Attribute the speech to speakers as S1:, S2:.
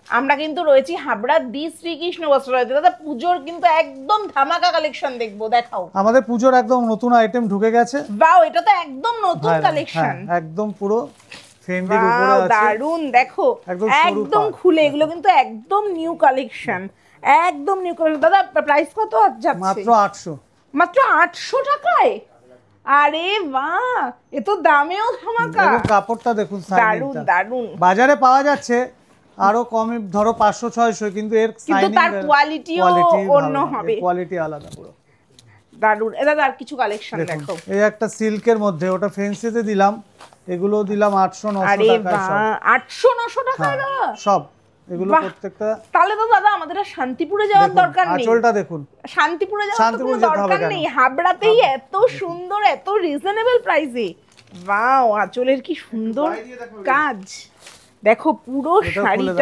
S1: আমরা কিন্তু রয়েছি হাবড়া দি শ্রীকৃষ্ণ বস্ত্রালয়তে। দাদা পুজোর কিন্তু একদম ধামাকা কালেকশন দেখবো, দেখাও।
S2: আমাদের পুজোর একদম নতুন আইটেম ঢুকে গেছে।
S1: বাও, এটা তো একদম নতুন কালেকশন,
S2: একদম পুরো ফেন্ডির উপরে আছে।
S1: দারুন, দেখো একদম খুলে, এগুলো কিন্তু একদম নিউ কালেকশন, একদম নিউ কালেকশন। দাদা প্রাইস কত যাচ্ছে?
S2: মাত্র 800।
S1: মাত্র 800 টাকায়? আরে বাহ, এ তো দামেও ধামাকা।
S2: দেখো কাপড়টা দেখুন,
S1: দারুন দারুন।
S2: বাজারে পাওয়া যাচ্ছে আরো কমে, ধরো 500-600, কিন্তু এর
S1: কিন্তু তার কোয়ালিটিও অন্য হবে,
S2: কোয়ালিটি আলাদা পুরো।
S1: দারুন। দাদা আর কিছু কালেকশন দেখো।
S2: এই একটা সিল্কের মধ্যে, ওটা ফেন্সিতে দিলাম, এগুলো দিলাম 800-900 টাকা। সব
S1: 800-900 টাকা
S2: সব এগুলো প্রত্যেকটা।
S1: তাহলে তো দাদা আমাদের শান্তিপুরে যাওয়ার দরকার নেই।
S2: আঁচলটা দেখুন,
S1: শান্তিপুরে যাওয়ার কোনো দরকার নেই, হাবড়াতেই এত সুন্দর, এত রিজনেবল প্রাইসে। ওয়াও, আঁচলের কি সুন্দর কাজ, দেখো পুরো শাড়িটা।